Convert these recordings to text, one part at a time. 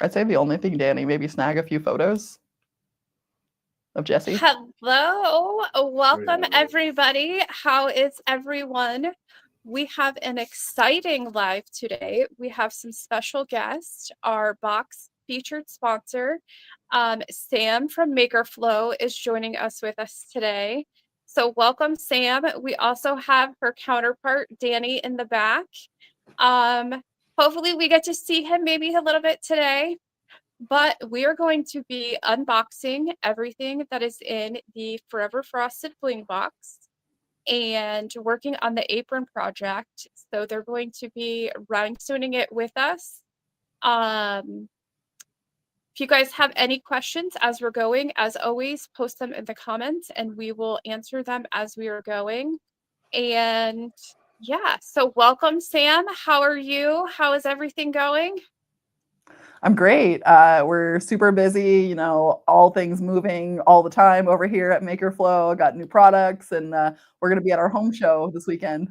I'd say the only thing, Danny, maybe snag a few photos of Jesse. Hello, welcome everybody. How is everyone? We have an exciting live today. We have some special guests. Our box featured sponsor, Sam from MakerFlo, is joining us with us today. So welcome, Sam. We also have her counterpart, Danny, in the back. Hopefully we get to see him maybe a little bit today. But we are going to be unboxing everything that is in the Forever Frosted Bling box and working on the apron project. So they're going to be rhinestoning it with us. If you guys have any questions as we're going, as always, post them in the comments and we will answer them as we are going. And yeah, so welcome, Sam. How are you? How is everything going? I'm great. We're super busy, you know, all things moving all the time over here at MakerFlo. Got new products, and we're going to be at our home show this weekend.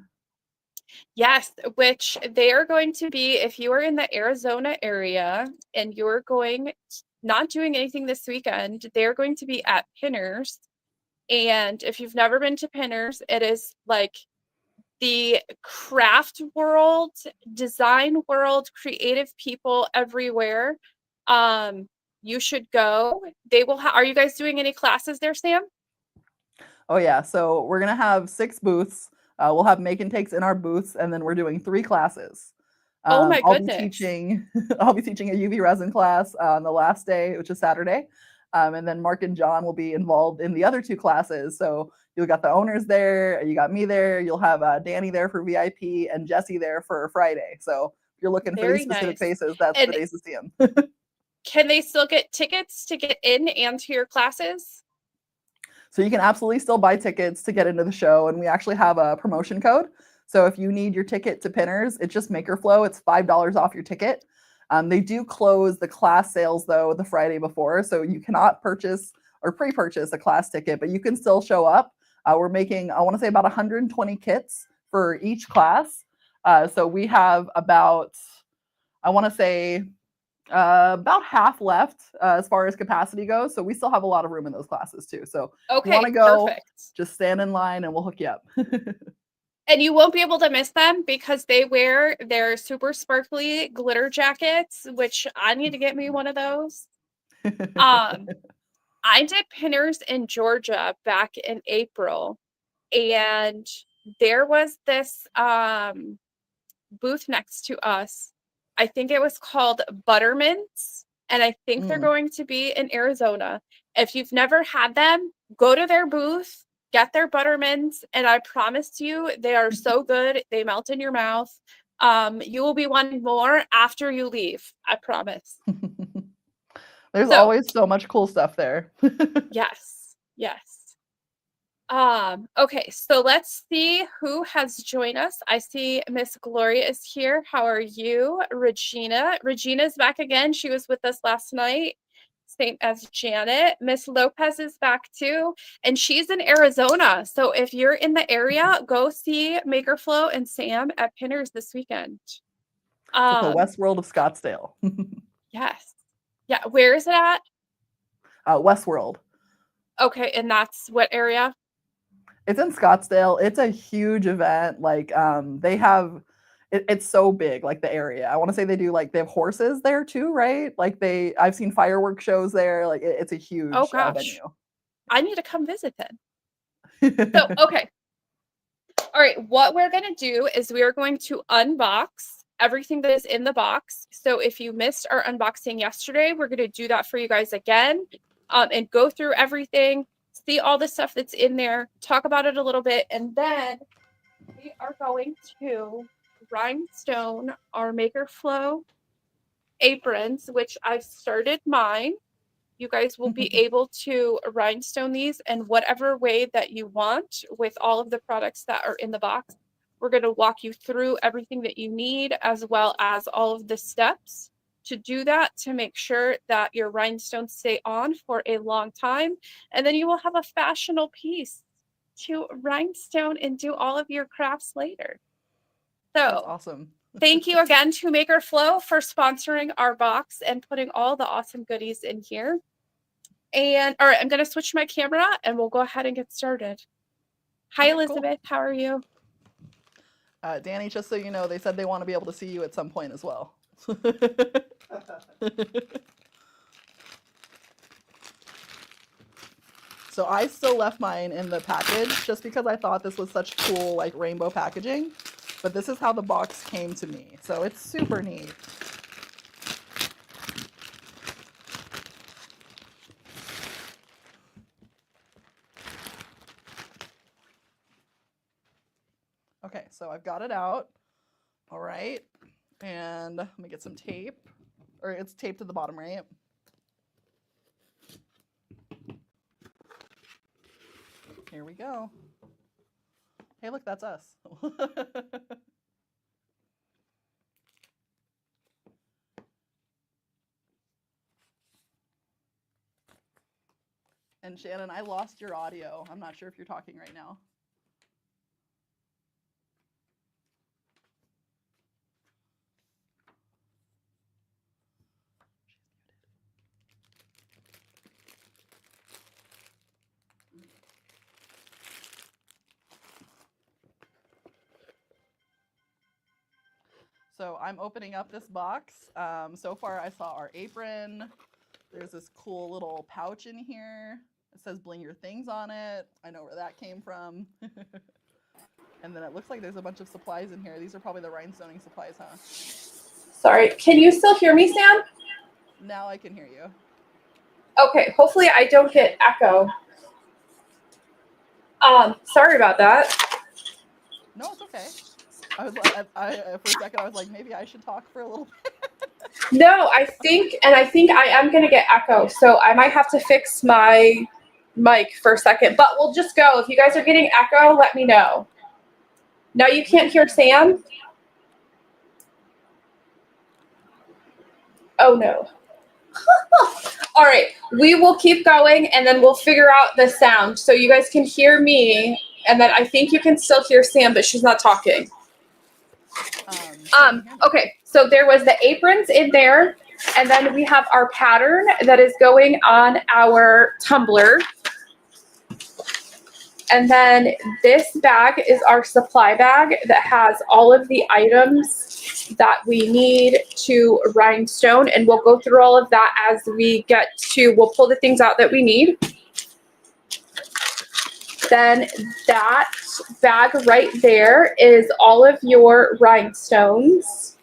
Yes, which they are going to be, if you are in the Arizona area and you're going, not doing anything this weekend, they're going to be at Pinners. And if you've never been to Pinners, it is like the craft world, design world, creative people everywhere. You should go. They will are you guys doing any classes there, Sam? Oh yeah, so we're gonna have 6 booths. We'll have make and takes in our booths, and then we're doing 3 classes. Oh my I'll be goodness. teaching. I'll be teaching a UV resin class on the last day, which is Saturday, and then Mark and John will be involved in the other 2 classes. So you got the owners there, you got me there. You'll have Danny there for VIP and Jesse there for Friday. So if you're looking for these Very specific nice. faces, that's the And days to see them. can they still get tickets to get in and to your classes? So you can absolutely still buy tickets to get into the show, and we actually have a promotion code. So if you need your ticket to Pinners, it's just MakerFlo. It's $5 off your ticket. They do close the class sales though the Friday before, so you cannot purchase or pre-purchase a class ticket, but you can still show up. We're making, I want to say, about 120 kits for each class. So we have about, I want to say, about half left as far as capacity goes. So we still have a lot of room in those classes too. So if you want Okay, to go, perfect. just stand in line and we'll hook you up. And you won't be able to miss them because they wear their super sparkly glitter jackets, which I need to get me one of those. Um, I did Pinners in Georgia back in April, and there was this booth next to us. I think it was called Buttermints, and I think they're Mm. going to be in Arizona. If you've never had them, go to their booth, get their Buttermints, and I promise you, they are so good. They melt in your mouth. You will be wanting more after you leave. I promise. There's So, always so much cool stuff there. yes, yes. Okay, so let's see who has joined us. I see Miss Gloria is here. How are you? Regina's back again. She was with us last night. Same as Janet. Miss Lopez is back too, and she's in Arizona. So if you're in the area, go see MakerFlo and Sam at Pinners this weekend. It's at the Um, West World of Scottsdale. yes. Yeah, where is it at? Westworld. Okay, and that's what area? It's in Scottsdale. It's a huge event. Like they have it's so big, like the area. I want to say they have horses there too, right? Like I've seen fireworks shows there. Like it's a Oh huge gosh. venue. I need to come visit then. So, okay. All right. What we're going to do is we are going to unbox everything that is in the box. So if you missed our unboxing yesterday, we're going to do that for you guys again, and go through everything, see all the stuff that's in there, talk about it a little bit, and then we are going to rhinestone our MakerFlo aprons, which I've started mine. You guys will be able to rhinestone these in whatever way that you want with all of the products that are in the box. We're going to walk you through everything that you need, as well as all of the steps to do that, to make sure that your rhinestones stay on for a long time. And then you will have a fashionable piece to rhinestone and do all of your crafts later. That's So awesome. Thank you again to MakerFlo for sponsoring our box and putting all the awesome goodies in here. And all right, I'm going to switch my camera and we'll go ahead and get started. Hi, Okay, Elizabeth. How are you? Danny, just so you know, they said they want to be able to see you at some point as well. So I still left mine in the package just because I thought this was such cool, like, rainbow packaging. But this is how the box came to me. So it's super neat. Okay, so I've got it out. All right. And let me get some tape. Or it's taped to the bottom, right? Here we go. Hey, look, that's us. And Shannon, I lost your audio. I'm not sure if you're talking right now. So I'm opening up this box. So far I saw our apron. There's this cool little pouch in here. It says bling your things on it. I know where that came from. And then it looks like there's a bunch of supplies in here. These are probably the rhinestoning supplies, huh? Sorry, can you still hear me, Sam? Now I can hear you. Okay, hopefully I don't get echo. Sorry about that. No, it's okay. I was like, for a second I was like, maybe I should talk for a little bit. No, I think I am going to get echo, so I might have to fix my mic for a second, but we'll just go. If you guys are getting echo, let me know. Now you can't hear Sam? Oh no. All right, we will keep going and then we'll figure out the sound so you guys can hear me, and then I think you can still hear Sam, but she's not talking. Okay, so there was the aprons in there, and then we have our pattern that is going on our tumbler. And then this bag is our supply bag that has all of the items that we need to rhinestone, and we'll go through all of that as we get to, we'll pull the things out that we need. Then that bag right there is all of your rhinestones.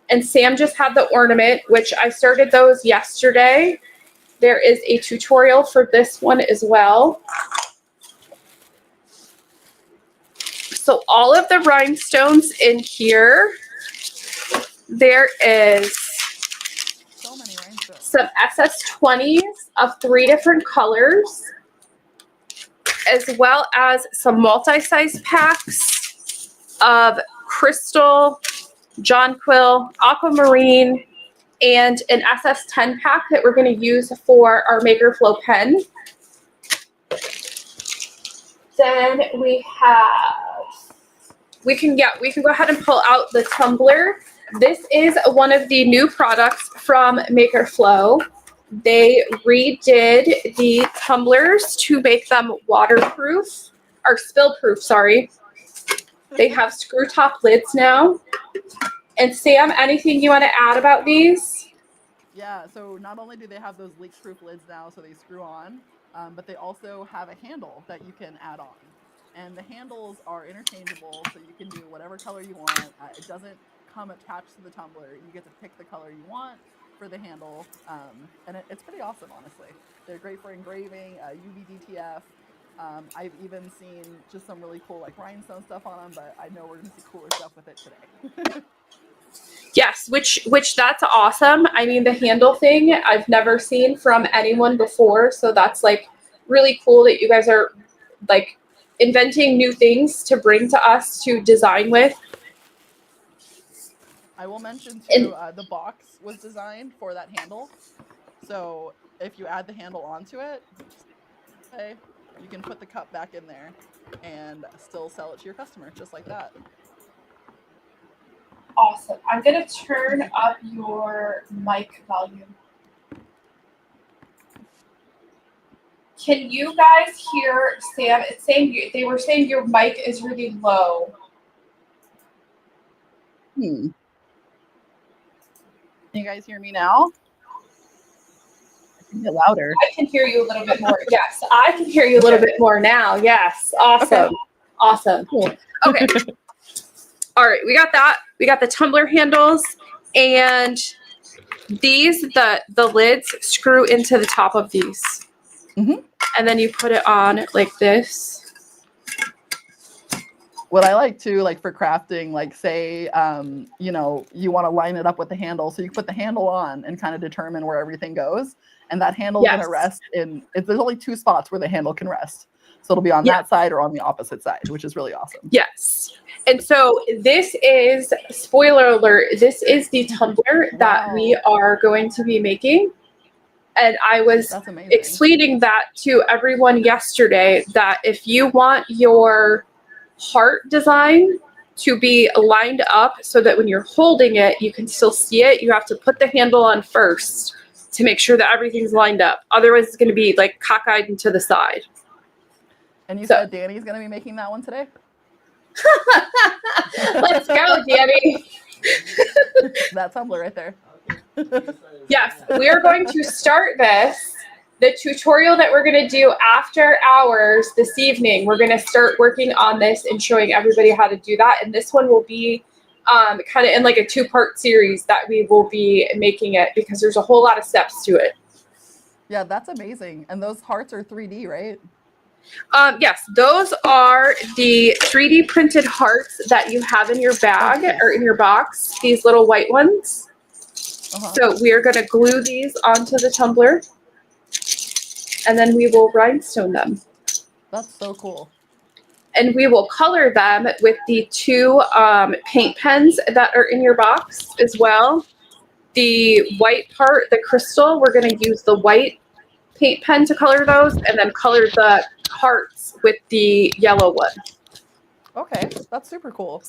And Sam just had the ornament, which I started those yesterday. There is a tutorial for this one as well. So all of the rhinestones in here, there is So many rhinestones. some SS20s of 3 different colors, as well as some multi-size packs of crystal, jonquil, aquamarine, and an SS10 pack that we're going to use for our MakerFlo pen. Then we can go ahead and pull out the tumbler. This is one of the new products from MakerFlo. They redid the tumblers to make them waterproof, or spill-proof, sorry. They have screw top lids now. And Sam, anything you want to add about these? Yeah, so not only do they have those leak-proof lids now so they screw on, but they also have a handle that you can add on. And the handles are interchangeable, so you can do whatever color you want. It doesn't come attached to the tumbler. You get to pick the color you want for the handle, and it's pretty awesome, honestly. They're great for engraving, UV DTF. I've even seen just some really cool like rhinestone stuff on them, but I know we're gonna see cooler stuff with it today. Yes, which that's awesome. I mean, the handle thing I've never seen from anyone before, so that's like really cool that you guys are like inventing new things to bring to us to design with. I will mention too, the box was designed for that handle. So if you add the handle onto it, okay, you can put the cup back in there and still sell it to your customer just like that. Awesome. I'm going to turn up your mic volume. Can you guys hear Sam? It's saying they were saying your mic is really low. Can you guys hear me now? I can get louder. I can hear you a little bit more. Yes, I can hear you a little bit more now. Yes. Awesome. Okay. Awesome. Cool. Okay. All right, we got that. We got the tumbler handles, and these, the lids screw into the top of these. Mm-hmm. And then you put it on like this. What I like to, like for crafting, like say, you know, you want to line it up with the handle. So you put the handle on and kind of determine where everything goes. And that handle is going to rest in, there's only 2 spots where the handle can rest. So it'll be on that side or on the opposite side, which is really awesome. Yes. And so this is, spoiler alert, this is the tumbler that we are going to be making. And I was explaining that to everyone yesterday, that if you want your heart design to be lined up so that when you're holding it, you can still see it, you have to put the handle on first to make sure that everything's lined up. Otherwise, it's going to be like cockeyed and to the side. And you said Danny's going to be making that one today? Let's go, Danny. That tumbler right there. Yes, we are going to start the tutorial that we're going to do after hours this evening. We're going to start working on this and showing everybody how to do that. And this one will be kind of in like a 2-part series that we will be making it, because there's a whole lot of steps to it. Yeah, that's amazing. And those hearts are 3D, right? Yes, those are the 3D printed hearts that you have in your bag or in your box, these little white ones. So we are going to glue these onto the tumbler, and then we will rhinestone them. That's so cool. And we will color them with the 2 paint pens that are in your box as well. The white part, the crystal, we're going to use the white paint pen to color those, and then color the hearts with the yellow one. Okay, that's super cool.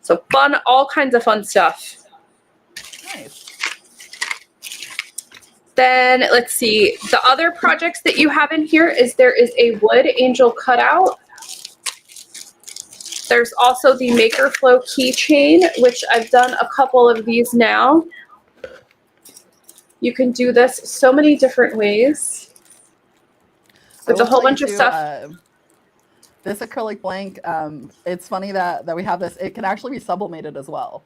So fun, all kinds of fun stuff. Nice. Then let's see, the other projects that you have in here is there is a wood angel cutout. There's also the MakerFlo keychain, which I've done a couple of these now. You can do this so many different ways with a whole bunch of stuff. This acrylic blank, it's funny that we have this. It can actually be sublimated as well.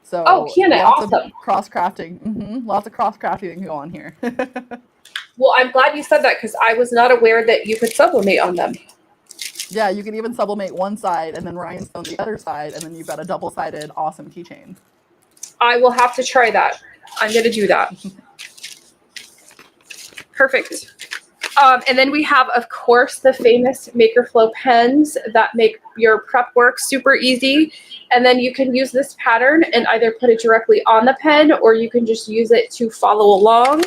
So can it? Awesome. Cross crafting. Lots of cross crafting can go on here. Well, I'm glad you said that, because I was not aware that you could sublimate on them. Yeah, you can even sublimate one side and then rhinestone the other side, and then you've got a double-sided awesome keychain. I will have to try that. I'm going to do that. Perfect. And then we have, of course, the famous MakerFlo pens that make your prep work super easy. And then you can use this pattern and either put it directly on the pen, or you can just use it to follow along.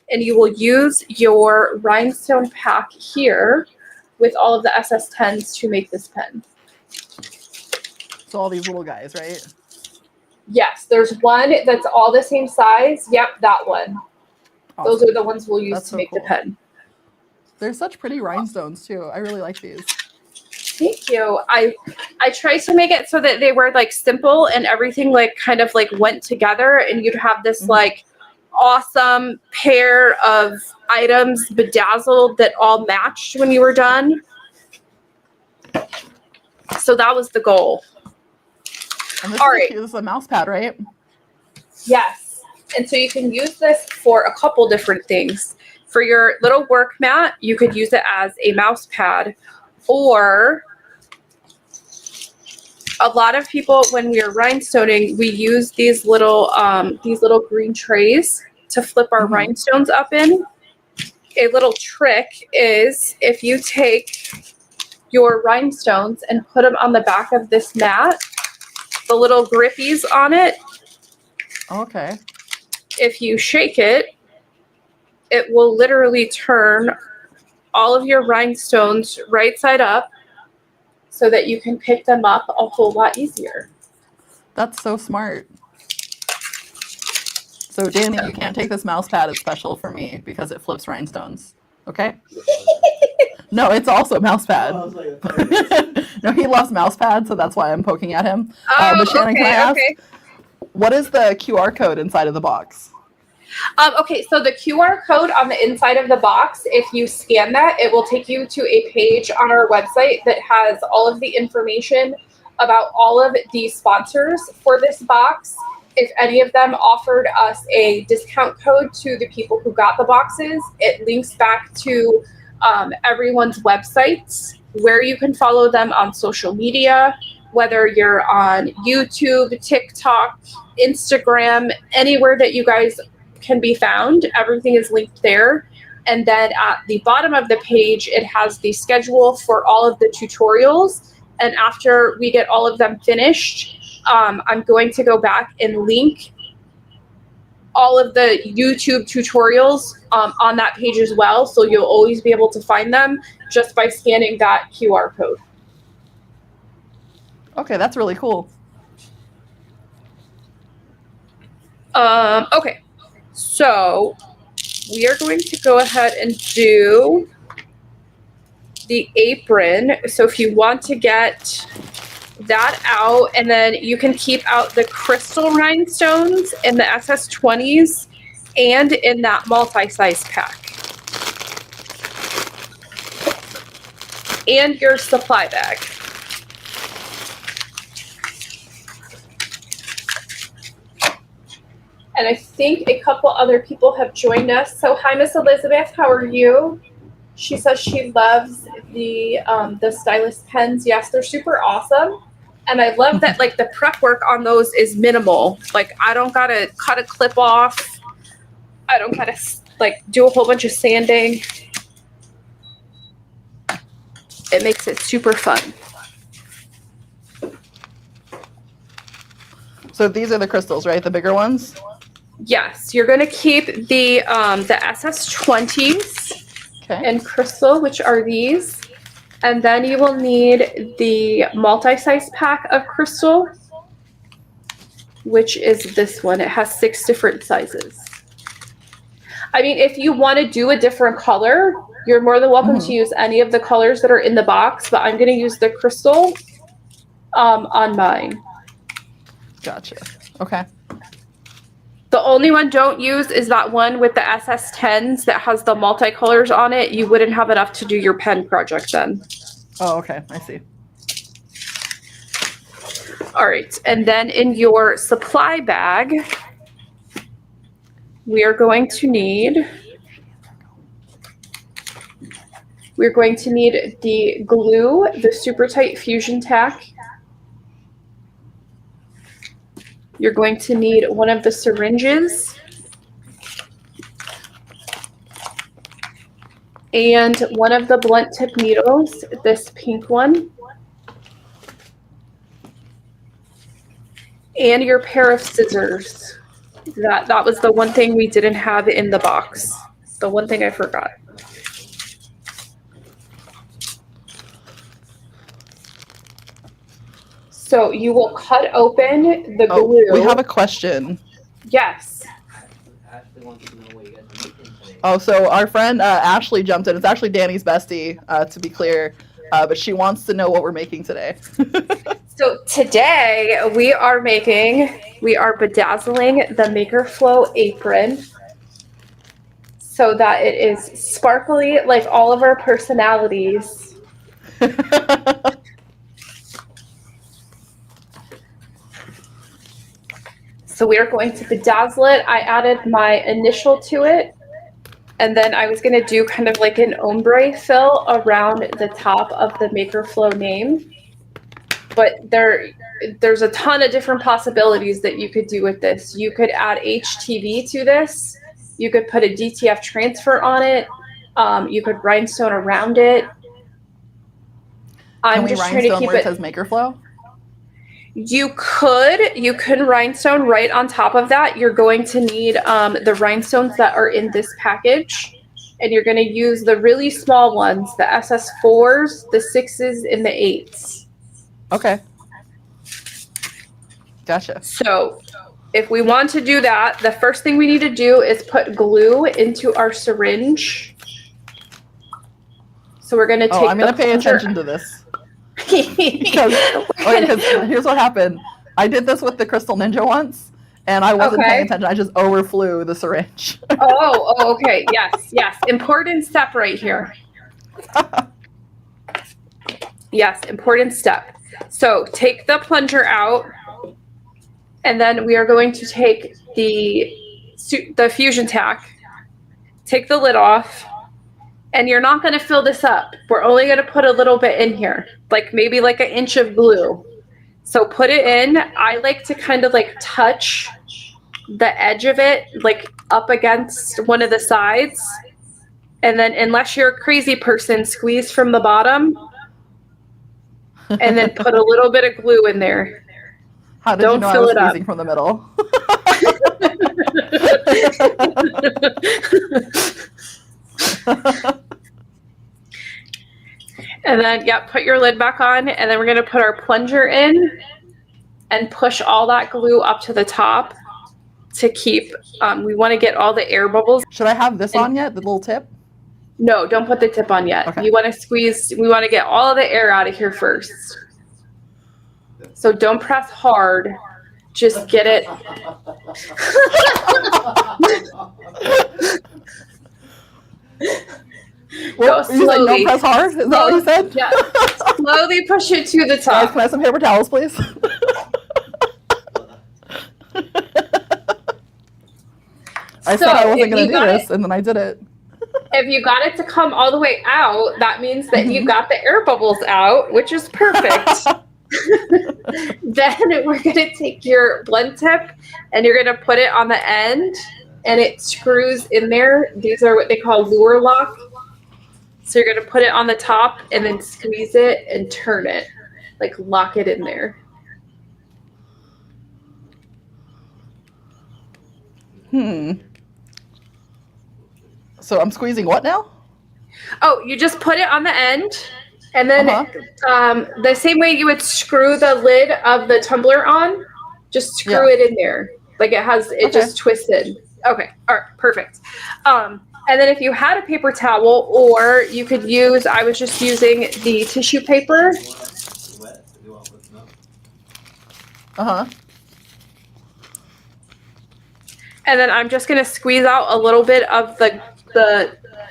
And you will use your rhinestone pack here with all of the SS10s to make this pen. So all these little guys, right? Yes, there's one that's all the same size. Yep, that one. Awesome. Those are the ones we'll use to make the pen. They're such pretty rhinestones too. I really like these. Thank you. I tried to make it so that they were like simple and everything like kind of like went together, and you'd have this like awesome pair of items bedazzled that all matched when you were done. So that was the goal. And this is a mouse pad, right? Yes. And so you can use this for a couple different things. For your little work mat, you could use it as a mouse pad, or a lot of people, when we are rhinestoning, we use these little green trays to flip our rhinestones up in. A little trick is if you take your rhinestones and put them on the back of this mat, the little grippies on it. Okay. If you shake it, it will literally turn all of your rhinestones right side up so that you can pick them up a whole lot easier. That's so smart. So Danny, you can't take this mouse pad. It's special for me because it flips rhinestones. Okay? No, it's also mouse pad. No, he loves mouse pads, so that's why I'm poking at him. But Shannon, can I ask, what is the QR code inside of the box? Okay, so the QR code on the inside of the box, if you scan that, it will take you to a page on our website that has all of the information about all of the sponsors for this box. If any of them offered us a discount code to the people who got the boxes, it links back to everyone's websites where you can follow them on social media, whether you're on YouTube, TikTok, Instagram, anywhere that you guys can be found. Everything is linked there. And then at the bottom of the page, it has the schedule for all of the tutorials. And after we get all of them finished, I'm going to go back and link all of the YouTube tutorials on that page as well. So you'll always be able to find them just by scanning that QR code. Okay, that's really cool. Okay, so we are going to go ahead and do the apron. So if you want to get that out, and then you can keep out the crystal rhinestones in the SS20s and in that multi-size pack. And your supply bag. And I think a couple other people have joined us. So hi, Miss Elizabeth, how are you? She says she loves the stylus pens. Yes, they're super awesome. And I love that like the prep work on those is minimal. Like I don't gotta cut a clip off. I don't gotta like do a whole bunch of sanding. It makes it super fun. So these are the crystals, right? The bigger ones? Yes, you're gonna keep the SS20s in crystal, which are these. And then you will need the multi-size pack of crystal, which is this one. It has 6 different sizes. I mean, if you want to do a different color, you're more than welcome to use any of the colors that are in the box, but I'm going to use the crystal on mine. Gotcha. Okay. The only one don't use is that one with the SS10s that has the multicolors on it. You wouldn't have enough to do your pen project then. Oh, okay. I see. All right. And then in your supply bag, we're going to need the glue, the super tight fusion tack. You're going to need one of the syringes and one of the blunt tip needles, this pink one, and your pair of scissors. That was the one thing we didn't have in the box. The one thing I forgot. So you will cut open the glue. We have a question. Yes. Ashley wants to know what you guys are making today. Oh, so our friend Ashley jumped in. It's actually Danny's bestie, to be clear, but she wants to know what we're making today. So today we are bedazzling the MakerFlo apron so that it is sparkly like all of our personalities. So we are going to bedazzle it. I added my initial to it, and then I was going to do kind of like an ombre fill around the top of the MakerFlo name. But there's a ton of different possibilities that you could do with this. You could add HTV to this. You could put a DTF transfer on it. You could rhinestone around it. I'm just trying to keep where it says MakerFlo? You can rhinestone right on top of that. You're going to need the rhinestones that are in this package, and you're going to use the really small ones, the SS4s, the 6s, and the 8s. Okay. Gotcha. So if we want to do that, the first thing we need to do is put glue into our syringe. So we're going to take I'm going to pay attention to this. because here's what happened. I did this with the Crystal Ninja once, and I wasn't paying attention. I just overflew the syringe. Okay. Yes. Important step right here. Yes, important step. So take the plunger out, and then we are going to take the fusion tack, take the lid off, and you're not going to fill this up. We're only going to put a little bit in here, like maybe like 1 inch of glue. So put it in. I like to kind of like touch the edge of it, like up against one of the sides. And then unless you're a crazy person, squeeze from the bottom and then put a little bit of glue in there. How did you know I was squeezing from the middle? And then, put your lid back on, and then we're going to put our plunger in and push all that glue up to the top to keep, we want to get all the air bubbles. Should I have this on yet, the little tip? No, don't put the tip on yet. Okay. You want to squeeze, we want to get all of the air out of here first. So don't press hard, just get it. Well, go slowly. Don't press hard? Is that what you said? Yeah. Slowly push it to the top. Guys, can I have some paper towels, please? I said I wasn't going to do this, and then I did it. If you got it to come all the way out, that means that you got the air bubbles out, which is perfect. Then we're going to take your blend tip, and you're going to put it on the end, and it screws in there. These are what they call lure lock. So you're going to put it on the top and then squeeze it and turn it, like lock it in there. So I'm squeezing what now? Oh, you just put it on the end, and then the same way you would screw the lid of the tumbler on, just screw it in there. Like it just twisted. Okay, all right, perfect. And then if you had a paper towel, or you could use, I was just using the tissue paper. And then I'm just going to squeeze out a little bit of the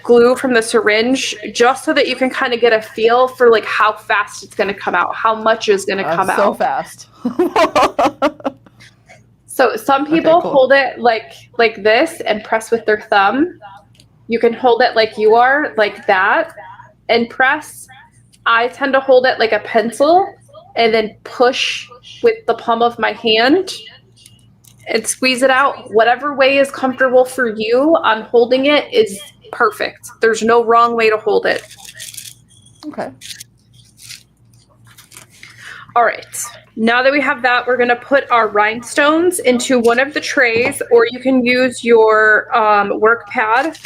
glue from the syringe, just so that you can kind of get a feel for like how fast it's going to come out, how much is going to come out. So fast. So some people hold it like this and press with their thumb. You can hold it like you are, like that, and press. I tend to hold it like a pencil and then push with the palm of my hand and squeeze it out. Whatever way is comfortable for you on holding it is perfect. There's no wrong way to hold it. Okay. All right. Now that we have that, we're going to put our rhinestones into one of the trays, or you can use your work pad.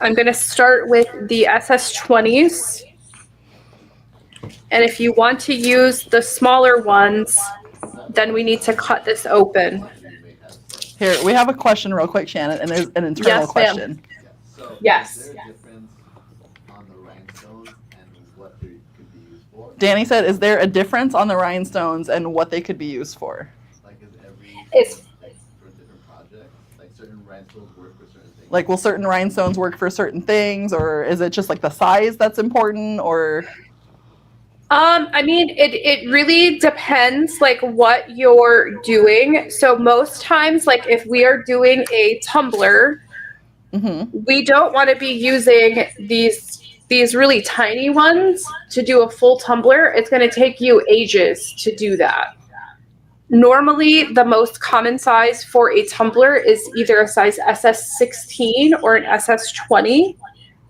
I'm going to start with the SS20s. And if you want to use the smaller ones, then we need to cut this open. Here, we have a question real quick, Shannon, and there's an internal question. So Yes. Is there a difference on the rhinestones and what they could be used for? Danny said, is there a difference on the rhinestones and what they could be used for? Like It's like for different projects? Like certain rhinestones work for certain things? Like, will certain rhinestones work for certain things, or is it just like the size that's important, or? I mean, it really depends like what you're doing. So most times, like if we are doing a tumbler, we don't want to be using these really tiny ones to do a full tumbler. It's going to take you ages to do that. Normally, the most common size for a tumbler is either a size SS16 or an SS20,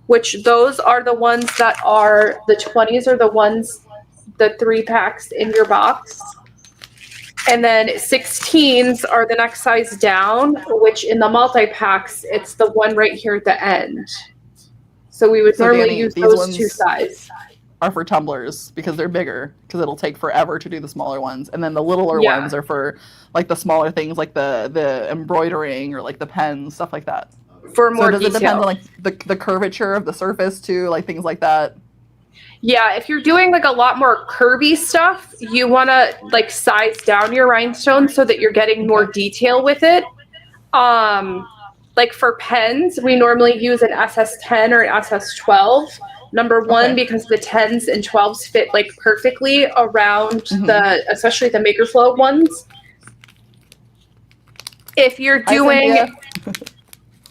which those are the ones that are, the 20s are the ones, the 3 packs in your box. And then 16s are the next size down, which in the multi-packs, it's the one right here at the end. So we would normally use those two sizes. are for tumblers because they're bigger, because it'll take forever to do the smaller ones. And then the littler Yeah. ones are for like the smaller things, like the embroidering or like the pens, stuff like that. For So more does it depend detail. on like the curvature of the surface too, like things like that? Yeah, if you're doing like a lot more curvy stuff, you want to like size down your rhinestones so that you're getting more detail with it. Like for pens, we normally use an SS10 or an SS12. Number one, because the 10s and 12s fit like perfectly around especially the MakerFlo ones. If you're doing,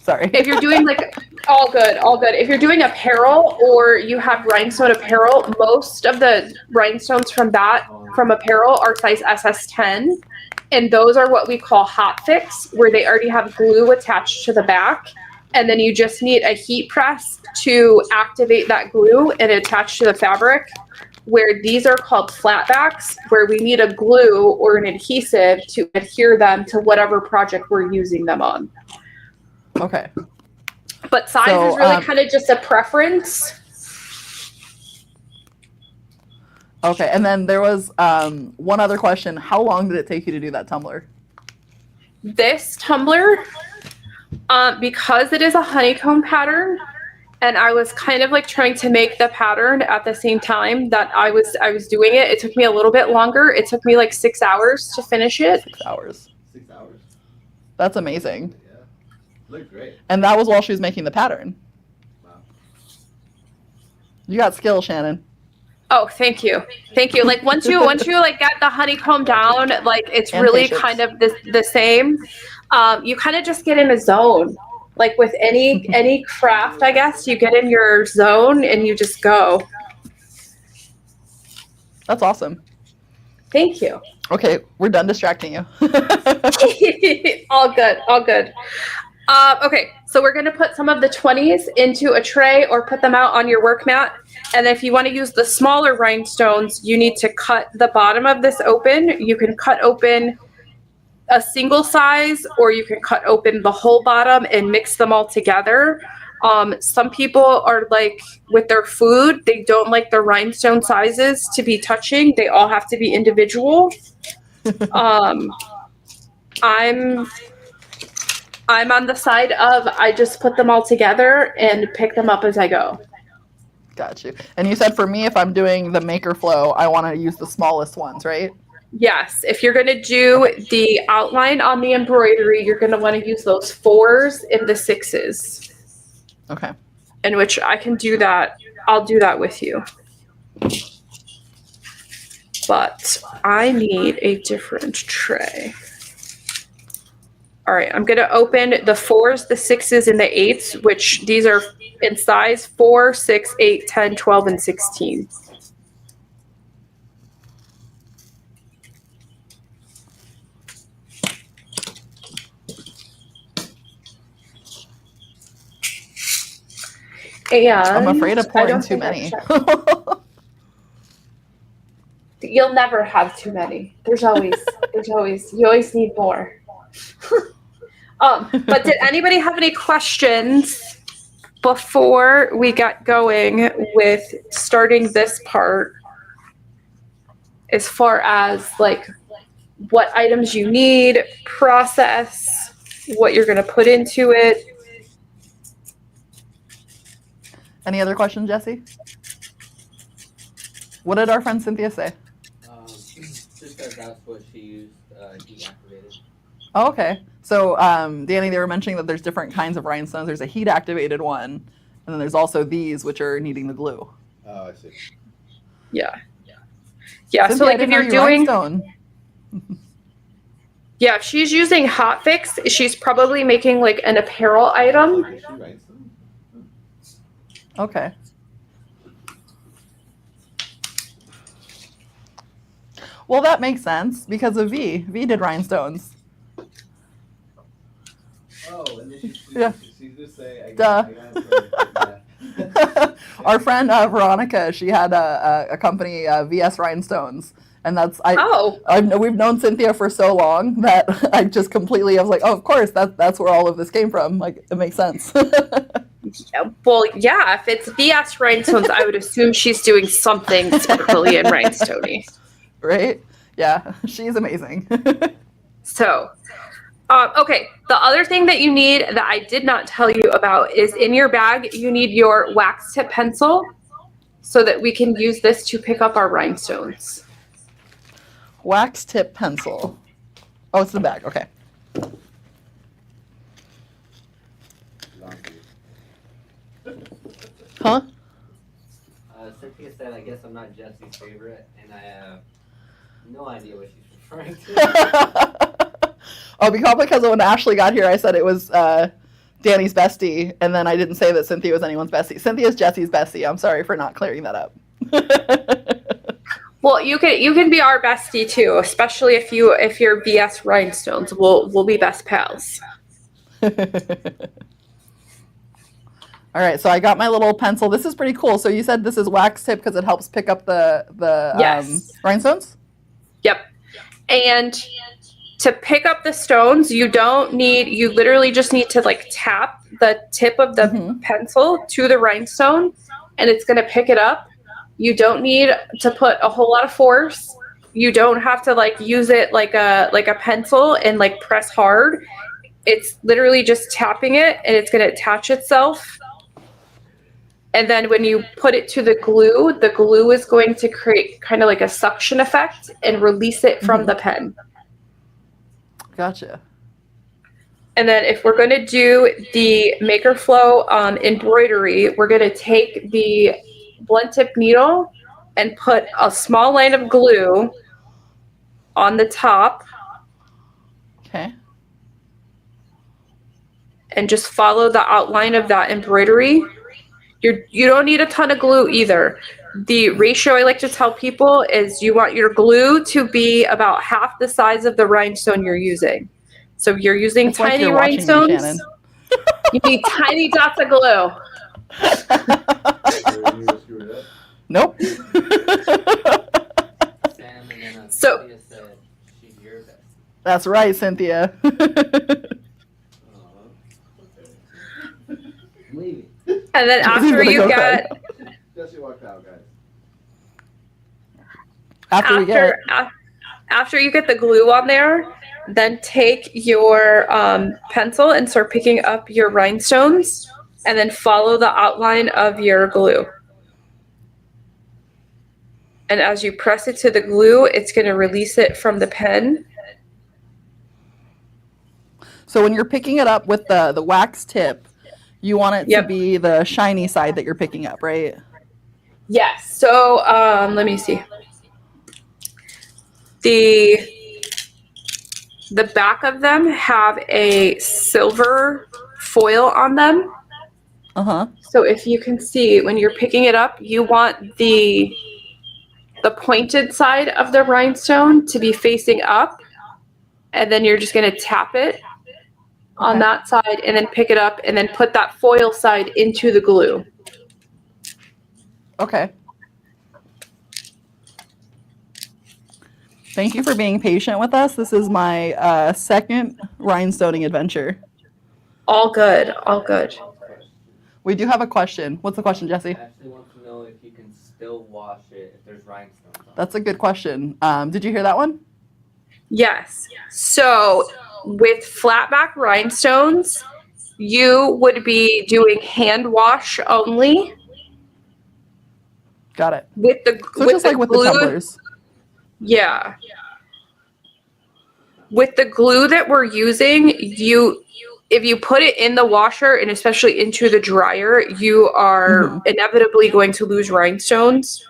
sorry. If you're doing like, all good. If you're doing apparel or you have rhinestone apparel, most of the rhinestones from apparel are size SS10. And those are what we call hot fix, where they already have glue attached to the back. And then you just need a heat press to activate that glue and attach to the fabric. Where these are called flatbacks, where we need a glue or an adhesive to adhere them to whatever project we're using them on. Okay. But size is really kind of just a preference. Okay, and then there was one other question. How long did it take you to do that tumbler? This tumbler, because it is a honeycomb pattern, and I was kind of like trying to make the pattern at the same time that I was doing it. It took me a little bit longer. It took me like 6 hours to finish it. 6 hours. 6 hours. That's amazing. Yeah. Looked great. And that was while she was making the pattern. Wow. You got skill, Shannon. Oh, thank you. Like once you like get the honeycomb down, like it's And really patience. kind of the same. You kind of just get in a zone. Like with any craft, I guess, you get in your zone and you just go. That's awesome. Thank you. Okay, we're done distracting you. All good. Okay, so we're gonna put some of the 20s into a tray or put them out on your work mat. And if you want to use the smaller rhinestones, you need to cut the bottom of this open. You can cut open a single size, or you can cut open the whole bottom and mix them all together. Some people are like with their food, they don't like the rhinestone sizes to be touching. They all have to be individual. I'm on the side of I just put them all together and pick them up as I go. Got you. And you said for me, if I'm doing the MakerFlo, I want to use the smallest ones, right? Yes, if you're going to do the outline on the embroidery, you're going to want to use those 4s and the 6s. Okay. In which I can do that. I'll do that with you. But I need a different tray. All right, I'm going to open the 4s, the 6s, and the 8s, which these are in size 4, 6, 8, 10, 12, and 16. And I'm afraid of pouring too many. You'll never have too many. You always need more. But did anybody have any questions before we got going with starting this part, as far as like what items you need, process, what you're going to put into it? Any other questions, Jesse? What did our friend Cynthia say? Just that that's what she used, heat activated. Oh, okay. So, Danny, they were mentioning that there's different kinds of rhinestones. There's a heat activated one, and then there's also these, which are needing the glue. Oh, I see. Yeah. Cynthia, So I like if didn't know you're you doing, rhinestone. yeah, if she's using hot fix, she's probably making like an apparel item. Is she rhinestone? Okay. Well, that makes sense because of V. V did rhinestones. Oh, and then Yeah. she just say, Duh. yeah. Our friend Veronica, she had a company, VS Rhinestones, and that's we've known Cynthia for so long that I just completely I was like, oh, of course that's where all of this came from. Like it makes sense. Well, yeah, if it's BS rhinestones, I would assume she's doing something sparkly and rhinestoney. Right? Yeah, she's amazing. So, okay, the other thing that you need that I did not tell you about is in your bag, you need your wax tip pencil so that we can use this to pick up our rhinestones. Wax tip pencil. Oh, it's the bag. Okay. Huh? Cynthia said, I guess I'm not Jesse's favorite, and I have no idea what she's referring to. Oh, because when Ashley got here, I said it was Danny's bestie, and then I didn't say that Cynthia was anyone's bestie. Cynthia's Jesse's bestie. I'm sorry for not clearing that up. Well, you can be our bestie too, especially if you're BS rhinestones. We'll be best pals. All right, so I got my little pencil. This is pretty cool. So you said this is wax tip because it helps pick up the Yes. Rhinestones? Yep. And to pick up the stones, you literally just need to like tap the tip of the pencil to the rhinestone and it's going to pick it up. You don't need to put a whole lot of force. You don't have to like use it like a pencil and like press hard. It's literally just tapping it and it's going to attach itself. And then when you put it to the glue is going to create kind of like a suction effect and release it from the pen. Gotcha. And then if we're going to do the MakerFlo embroidery, we're going to take the blunt tip needle and put a small line of glue on the top. Okay. And just follow the outline of that embroidery. You don't need a ton of glue either. The ratio I like to tell people is you want your glue to be about half the size of the rhinestone you're using. So if you're using It's like tiny you're watching me, rhinestones, Shannon. you need tiny dots of glue. Nope. Sam, and then So- Cynthia said she's your bestie. That's right, Cynthia. I'm leaving. And then after gonna you go get Jesse walked out, guys. after you get the glue on there, then take your pencil and start picking up your rhinestones and then follow the outline of your glue. And as you press it to the glue, it's going to release it from the pen. So when you're picking it up with the wax tip, you want it to be the shiny side that you're picking up, right? Yes. So let me see. The back of them have a silver foil on them. Uh-huh. So if you can see, when you're picking it up, you want the pointed side of the rhinestone to be facing up. And then you're just going to tap it on that side and then pick it up and then put that foil side into the glue. Okay. Thank you for being patient with us. This is my second rhinestoning adventure. All good. All good. We do have a question. What's the question, Jesse? Ashley wants to know if you can still wash it if there's rhinestones on it. That's a good question. Did you hear that one? Yes. So with flatback rhinestones, you would be doing hand wash only. Got it. With the So with just the like with glue, the tumblers. Yeah. With the glue that we're using, if you put it in the washer and especially into the dryer, you are inevitably going to lose rhinestones.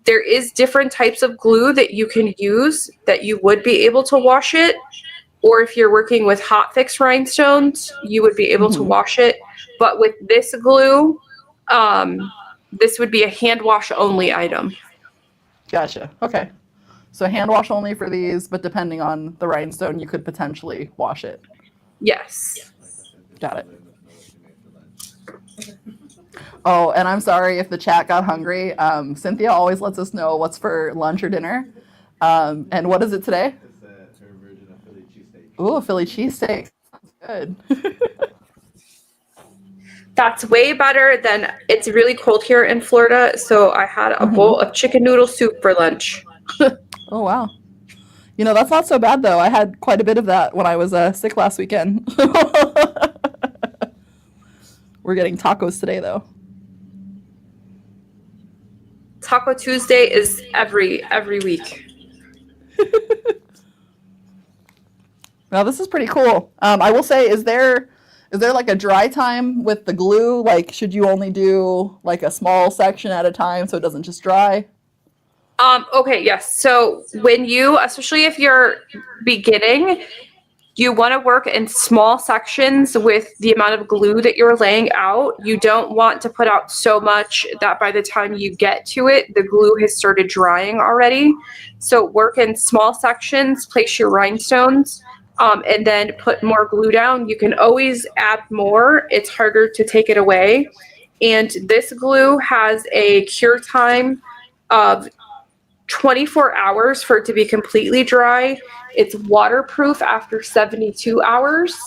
There is different types of glue that you can use that you would be able to wash it. Or if you're working with hot fix rhinestones, you would be able to wash it. But with this glue, this would be a hand wash only item. Gotcha. Okay. So hand wash only for these, but depending on the rhinestone, you could potentially wash it. Yes. Got it. Oh, and I'm sorry if the chat got hungry. Cynthia always lets us know what's for lunch or dinner. And what is it today? It's her version of Philly cheesesteak. Ooh, a Philly cheesesteak. Sounds good. That's way better than, it's really cold here in Florida, so I had a bowl of chicken noodle soup for lunch. Oh, wow. You know, that's not so bad, though. I had quite a bit of that when I was sick last weekend. We're getting tacos today, though. Taco Tuesday is every week. Now, this is pretty cool. I will say, is there like a dry time with the glue? Like, should you only do like a small section at a time so it doesn't just dry? Okay, yes. So when you, especially if you're beginning, you want to work in small sections with the amount of glue that you're laying out. You don't want to put out so much that by the time you get to it, the glue has started drying already. So work in small sections, place your rhinestones, and then put more glue down. You can always add more. It's harder to take it away. And this glue has a cure time of 24 hours for it to be completely dry. It's waterproof after 72 hours.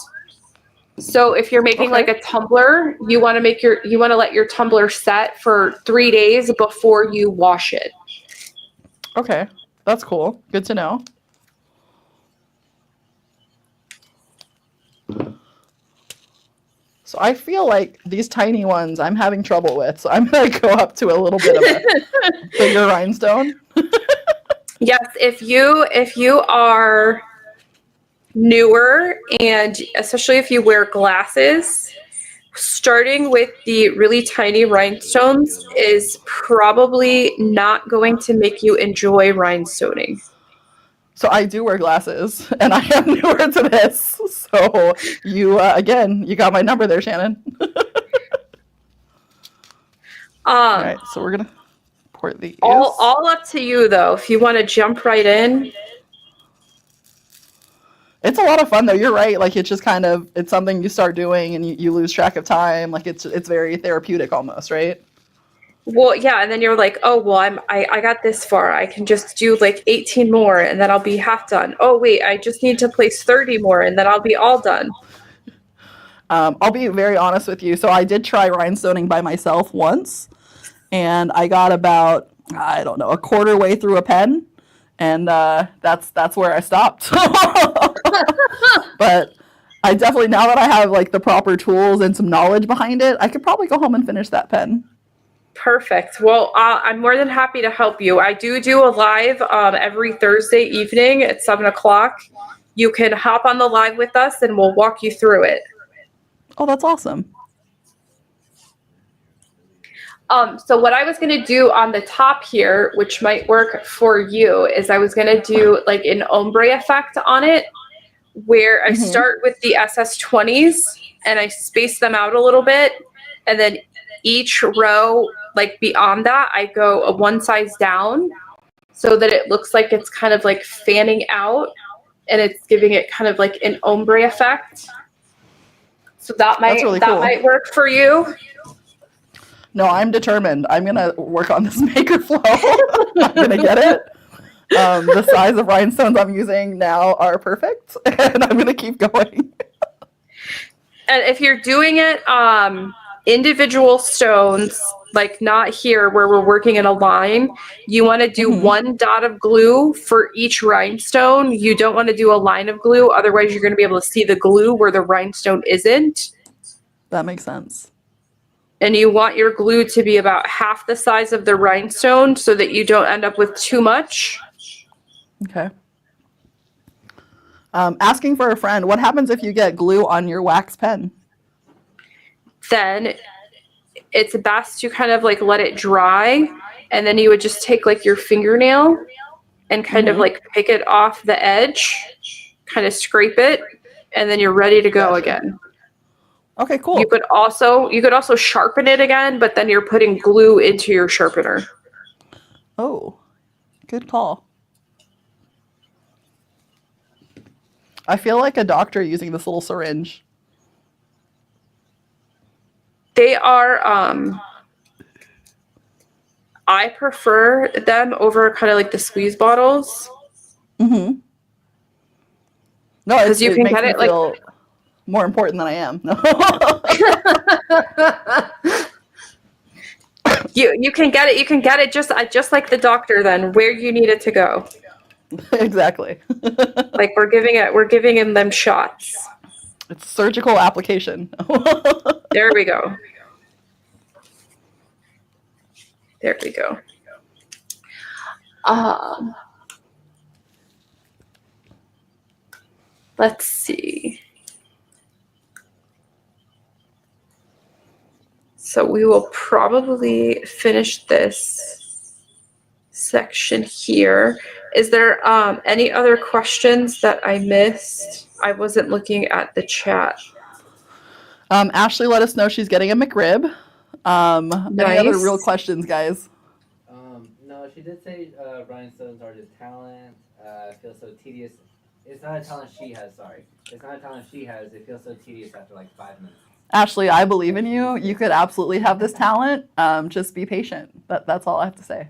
So if you're making like a tumbler, you want to let your tumbler set for 3 days before you wash it. Okay, that's cool. Good to know. So I feel like these tiny ones I'm having trouble with, so I'm gonna go up to a little bit of a bigger rhinestone. Yes, if you are newer, and especially if you wear glasses, starting with the really tiny rhinestones is probably not going to make you enjoy rhinestoning. So I do wear glasses, and I am newer to this. So you, again, you got my number there, Shannon. All right, so we're gonna pour these. All up to you, though. If you want to jump right in. It's a lot of fun, though. You're right. Like, it's just kind of, it's something you start doing, and you lose track of time. Like, it's very therapeutic almost, right? Well, yeah, and then you're like, oh, well, I got this far. I can just do like 18 more, and then I'll be half done. Oh, wait, I just need to place 30 more, and then I'll be all done. I'll be very honest with you. So I did try rhinestoning by myself once, and I got about, I don't know, a quarter way through a pen, and that's where I stopped. But I definitely, now that I have like the proper tools and some knowledge behind it, I could probably go home and finish that pen. Perfect. Well, I'm more than happy to help you. I do a live every Thursday evening at 7 o'clock. You can hop on the live with us and we'll walk you through it. Oh, that's awesome. So what I was going to do on the top here, which might work for you, is I was going to do like an ombre effect on it, where I start with the SS20s and I space them out a little bit, and then each row, like beyond that, I go a one size down so that it looks like it's kind of like fanning out and it's giving it kind of like an ombre effect. So that might might work for you. No, I'm determined. I'm gonna work on this MakerFlo. I'm gonna get it. The size of rhinestones I'm using now are perfect, and I'm gonna keep going. And if you're doing it individual stones, like not here where we're working in a line, you want to do one dot of glue for each rhinestone. You don't want to do a line of glue, otherwise you're going to be able to see the glue where the rhinestone isn't. That makes sense. And you want your glue to be about half the size of the rhinestone so that you don't end up with too much. Okay. Asking for a friend, what happens if you get glue on your wax pen? Then it's best to kind of like let it dry, and then you would just take like your fingernail and kind of like pick it off the edge, kind of scrape it, and then you're ready to go again. Okay, cool. You could also sharpen it again, but then you're putting glue into your sharpener. Oh, good call. I feel like a doctor using this little syringe. They are, I prefer them over kind of like the squeeze bottles. No, because you can get it like, more important than I am. You can get it. You can get it just like the doctor then, where you need it to go. Exactly. Like we're giving him them shots. It's surgical application. There we go. There we go. Let's see. So we will probably finish this section here. Is there any other questions that I missed? I wasn't looking at the chat. Ashley let us know she's getting a McRib. Any other real questions, guys? No, she did say rhinestones are just talent. It feels so tedious. It's not a talent she has, sorry. It's not a talent she has. It feels so tedious after like 5 minutes. Ashley, I believe in you. You could absolutely have this talent. Just be patient. That's all I have to say.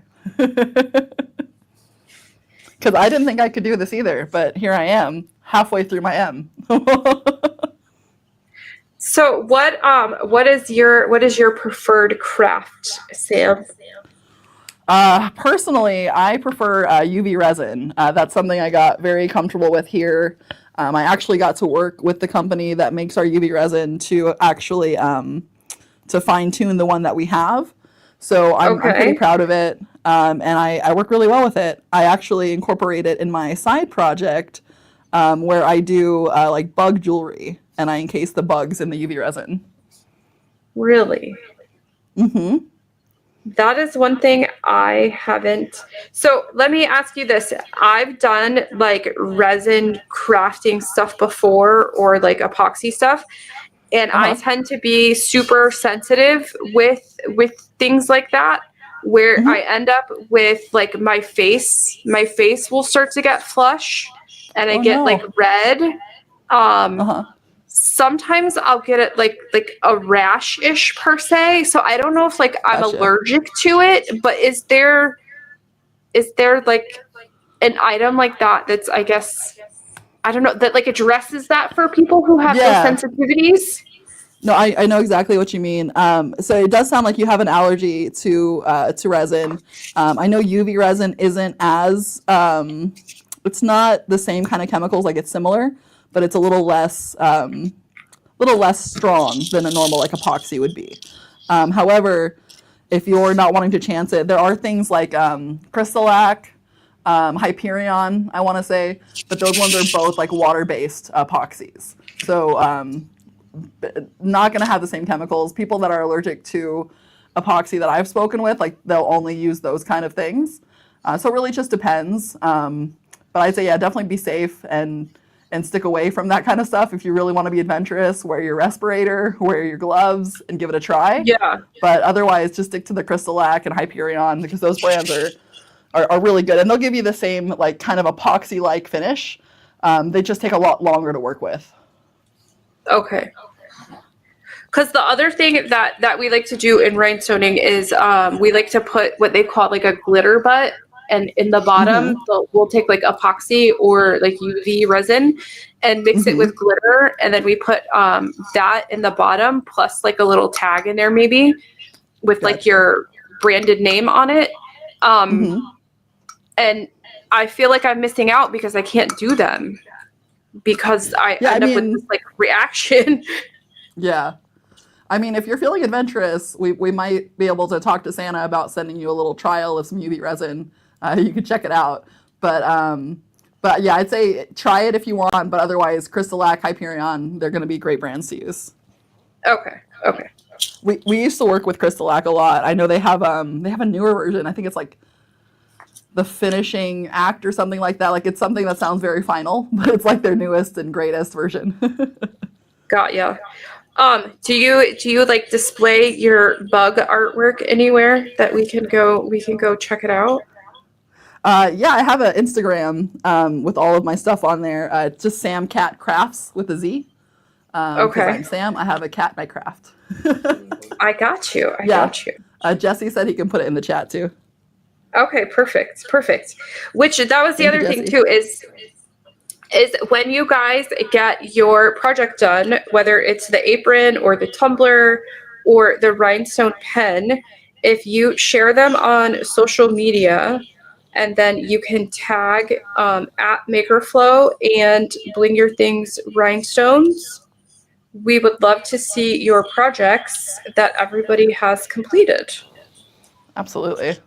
Because I didn't think I could do this either, but here I am, halfway through my M. So what is your preferred craft, Sam? Personally, I prefer UV resin. That's something I got very comfortable with here. I actually got to work with the company that makes our UV resin to actually to fine tune the one that we have. So I'm pretty proud of it, and I work really well with it. I actually incorporate it in my side project where I do like bug jewelry, and I encase the bugs in the UV resin. Really? Mm-hmm. That is one thing I haven't. So let me ask you this. I've done like resin crafting stuff before, or like epoxy stuff. And I tend to be super sensitive with things like that, where I end up with like my face will start to get flush and I get like red. Sometimes I'll get it like a rash-ish per se. So I don't know if like I'm allergic to it, but is there like an item like that that's, I guess, I don't know, that like addresses that for people who have those sensitivities? No, I know exactly what you mean. So it does sound like you have an allergy to resin. I know UV resin isn't as it's not the same kind of chemicals. Like it's similar, but it's a little less strong than a normal like epoxy would be. However, if you're not wanting to chance it, there are things like Crystal-Lac, Hyperion, I want to say, but those ones are both like water-based epoxies. So not going to have the same chemicals. People that are allergic to epoxy that I've spoken with, like they'll only use those kind of things. So it really just depends. But I'd say, yeah, definitely be safe and stick away from that kind of stuff. If you really want to be adventurous, wear your respirator, wear your gloves, and give it a try. Yeah. But otherwise, just stick to the Crystal-Lac and Hyperion, because those brands are really good. And they'll give you the same like kind of epoxy-like finish. They just take a lot longer to work with. Okay. Because the other thing that we like to do in rhinestoning is we like to put what they call like a glitter butt, and in the bottom we'll take like epoxy or like UV resin and mix it with glitter, and then we put that in the bottom plus like a little tag in there maybe with like your branded name on it. And I feel like I'm missing out because I can't do them because I end up with this like reaction. Yeah. I mean, if you're feeling adventurous, we might be able to talk to Santa about sending you a little trial of some UV resin. You can check it out. But yeah, I'd say try it if you want, but otherwise Crystal-Lac, Hyperion, they're going to be great brands to use. Okay. We used to work with Crystal-Lac a lot. I know they have a newer version. I think it's like the Finishing Act or something like that. Like it's something that sounds very final, but it's like their newest and greatest version. Got ya. Do you like display your bug artwork anywhere that we can go check it out? Yeah, I have an Instagram with all of my stuff on there. It's just Sam Cat Crafts with a Z. Okay. I'm Sam. I have a cat and I craft. I got you. I got you. Jesse said he can put it in the chat too. Okay, perfect. Which that was the other thing too is is when you guys get your project done, whether it's the apron or the tumbler or the rhinestone pen, if you share them on social media, and then you can tag at MakerFlo and Bling Your Things Rhinestones. We would love to see your projects that everybody has completed. Absolutely.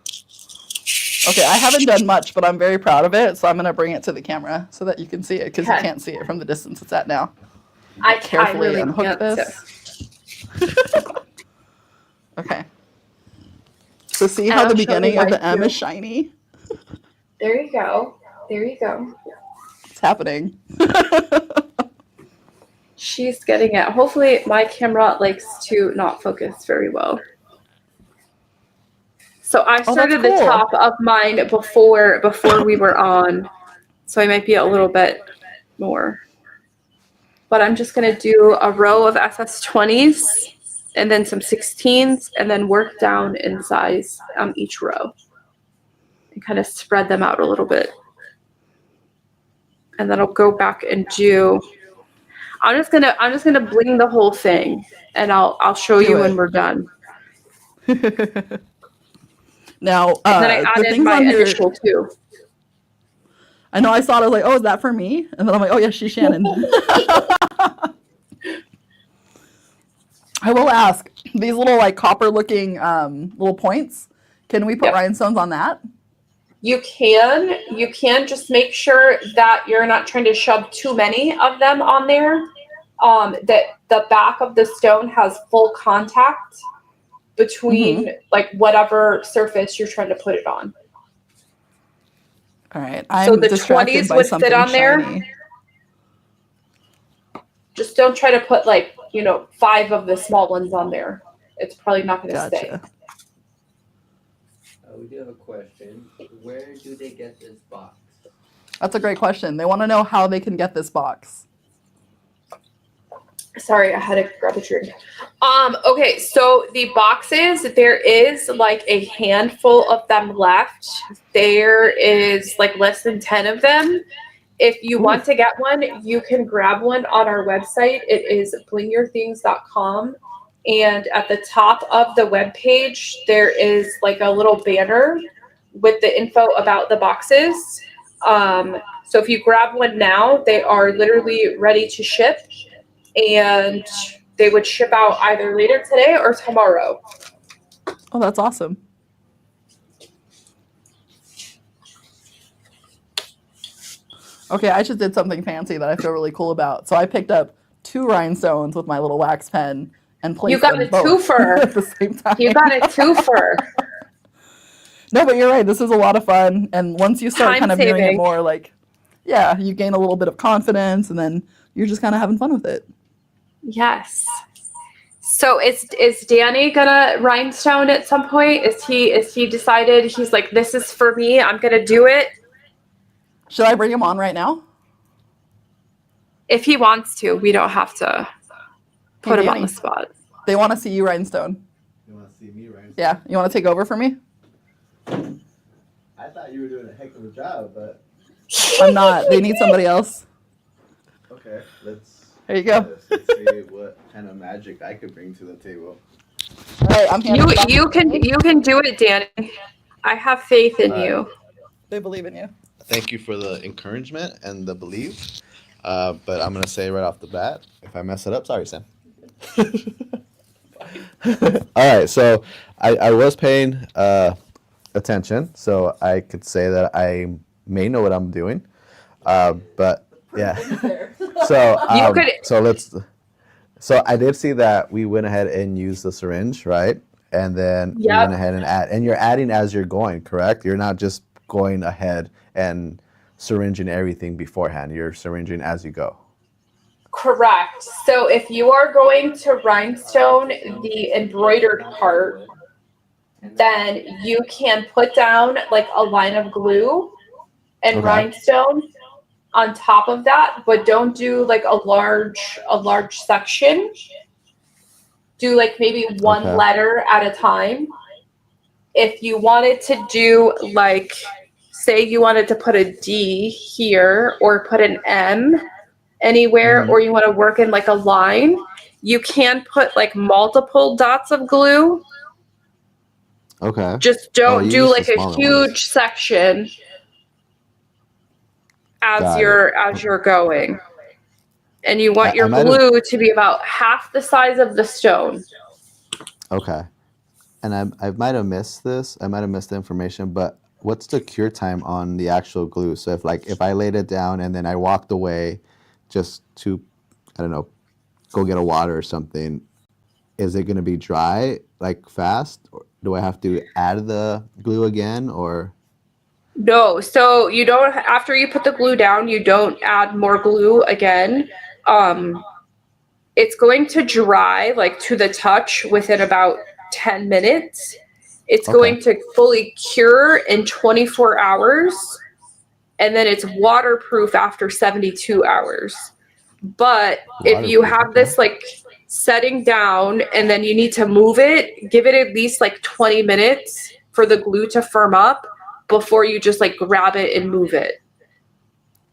Okay, I haven't done much, but I'm very proud of it, so I'm going to bring it to the camera so that you can see it, because you Okay. can't see it from the distance it's at now. I Carefully really unhook can't, this. Okay. So see And how I'll the show you beginning of why the M too. is shiny? There you go. There you go. It's happening. She's getting it. Hopefully my camera likes to not focus very well. So I Oh, that's started the cool. top of mine before we were on, so I might be a little bit more. But I'm just gonna do a row of SS20s and then some 16s and then work down in size each row and kind of spread them out a little bit. And then I'll go back and do. I'm just gonna bling the whole thing, and I'll show Do you it. when we're done. Now, And then I the added things my on your, initial too. I know I saw it, I was like, oh, is that for me? And then I'm like, oh, yeah, she's Shannon. I will ask, these little like copper looking little points, can we put Yep. rhinestones on that? You can just make sure that you're not trying to shove too many of them on there. That the back of the stone has full contact between like whatever surface you're trying to put it on. All right, So I'm the distracted 20s by would something fit on there. shiny. Just don't try to put like, 5 of the small ones on there. It's probably not going to stay. Gotcha. We do have a question. Where do they get this box? That's a great question. They want to know how they can get this box. Sorry, I had to grab a drink. Okay, so the boxes, there is like a handful of them left. There is like less than 10 of them. If you want to get one, you can grab one on our website. It is blingyourthings.com. And at the top of the webpage, there is like a little banner with the info about the boxes. So if you grab one now, they are literally ready to ship. And they would ship out either later today or tomorrow. Oh, that's awesome. Okay, I just did something fancy that I feel really cool about. So I picked up 2 rhinestones with my little wax pen and placed You got them a both twofer. at the same time. You got a twofer. No, but you're right. This is a lot of fun. And once you start Time kind of doing it saving. more, like, yeah, you gain a little bit of confidence, and then you're just kind of having fun with it. Yes. So is Danny gonna rhinestone at some point? Is he decided he's like, this is for me, I'm gonna do it? Should I bring him on right now? If he wants to, we don't have to put him on Danny. the spot. They want to see you rhinestone. You want to see me, right? Yeah, you want to take over for me? I thought you were doing a heck of a job, but I'm not. They need somebody else. okay, let's. There you go. Let's see what kind of magic I could bring to the table. All right, I'm handing it off. You can do it, Danny. I have faith in you. They believe in you. Thank you for the encouragement and the belief. But I'm gonna say right off the bat, if I mess it up, sorry, Sam. All right, so I was paying attention, so I could say that I may know what I'm doing, but yeah. So I did see that we went ahead and used the syringe, right? And then we went ahead and and you're adding as you're going, correct? You're not just going ahead and syringing everything beforehand. You're syringing as you go. Correct. So if you are going to rhinestone the embroidered part, then you can put down like a line of glue and Okay. rhinestone on top of that, but don't do like a large section. Do like maybe one Okay. letter at a time. If you wanted to do like say you wanted to put a D here or put an M anywhere, or you want to work in like a line, you can put like multiple dots of glue. Okay. Just don't do like a huge section as you're going. And you want your glue to be about half the size of the stone. Okay. And I might have missed this. I might have missed the information, but what's the cure time on the actual glue? So if I laid it down and then I walked away just to, I don't know, go get a water or something, is it going to be dry like fast? Or do I have to add the glue again or? No, so you don't, after you put the glue down, you don't add more glue again. It's going to dry like to the touch within about 10 minutes. It's going to fully cure in 24 hours, and then it's waterproof after 72 hours. But if you have this like setting down and then you need to move it, give it at least like 20 minutes for the glue to firm up before you just like grab it and move it.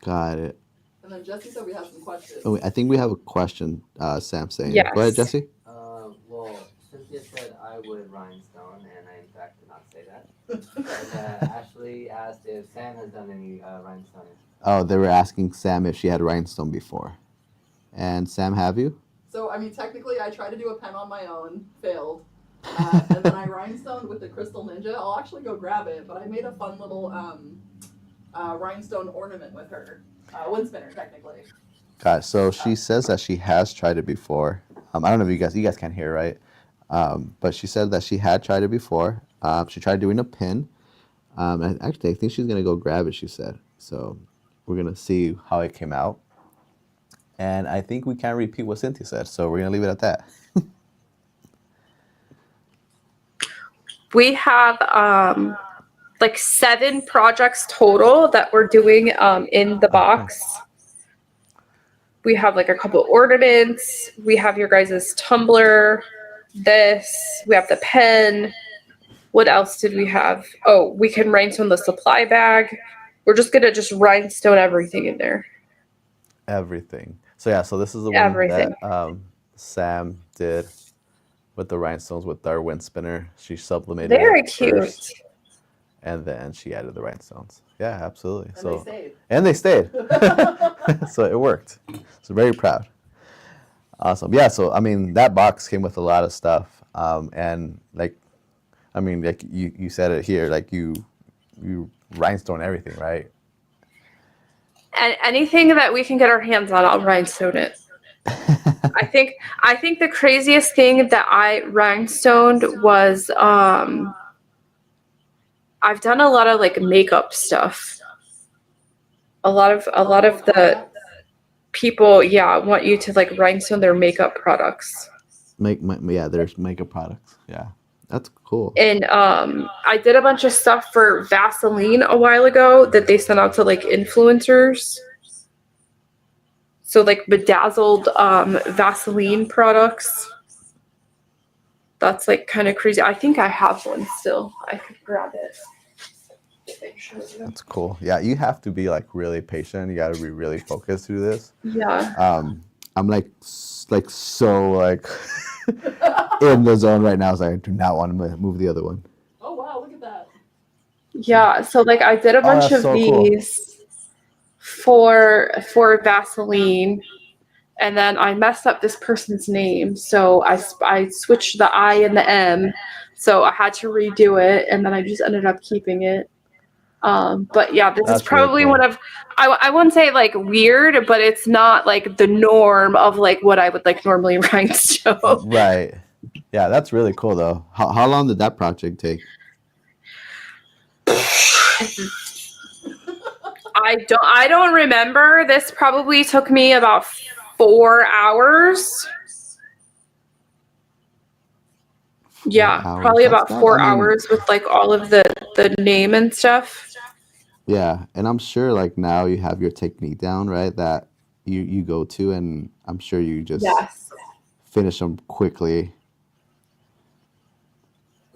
Got it. And then Jesse said we have some questions. Oh, I think we have a question, Sam saying. Yes. Go ahead, Jesse. Well, Cynthia said I would rhinestone, and I in fact did not say that. But Ashley asked if Sam has done any rhinestoning. Oh, they were asking Sam if she had rhinestone before. And Sam, have you? So, I mean, technically, I tried to do a pen on my own, failed. And then I rhinestoned with the Crystal Ninja. I'll actually go grab it, but I made a fun little rhinestone ornament with her. Wind spinner, technically. God, so she says that she has tried it before. I don't know if you guys can't hear, right? But she said that she had tried it before. She tried doing a pin. And actually, I think she's going to go grab it, she said. So we're going to see how it came out. And I think we can't repeat what Cynthia said, so we're going to leave it at that. We have like 7 projects total that we're doing in the box. We have like a couple ornaments. We have your guys' tumbler. This. We have the pen. What else did we have? Oh, we can rhinestone the supply bag. We're just going to rhinestone everything in there. Everything. So yeah, so this is the one that Sam did with the rhinestones with our wind spinner. She sublimated Very it cute. first, and then she added the rhinestones. Yeah, absolutely. And they stayed. So it worked. So very proud. Awesome. Yeah, so I mean that box came with a lot of stuff. And like you said it here, like you rhinestone everything, right? And anything that we can get our hands on, I'll rhinestone it. I think the craziest thing that I rhinestoned was I've done a lot of like makeup stuff. A lot of the people, want you to like rhinestone their makeup products. There's makeup products. Yeah. That's cool. And I did a bunch of stuff for Vaseline a while ago that they sent out to like influencers. So like bedazzled Vaseline products. That's like kind of crazy. I think I have one still. I could grab it. That's cool. Yeah, you have to be like really patient. You got to be really focused to do this. Yeah. I'm like so like in the zone right now, so I do not want to move the other one. Oh wow, look at that. Yeah, so like I did a bunch of these for Vaseline, and then I messed up this person's name, so I switched the I and the M, so I had to redo it, and then I just ended up keeping it. But yeah, this is probably really cool. One of, I wouldn't say like weird, but it's not like the norm of like what I would like normally rhinestone. Right. Yeah, that's really cool though. How long did that project take? I don't remember. This probably took me about 4 hours. Yeah, probably about 4 hours with like all of the name and stuff. Yeah, and I'm sure like now you have your technique down, right? That you go to, and I'm sure you just finish them quickly.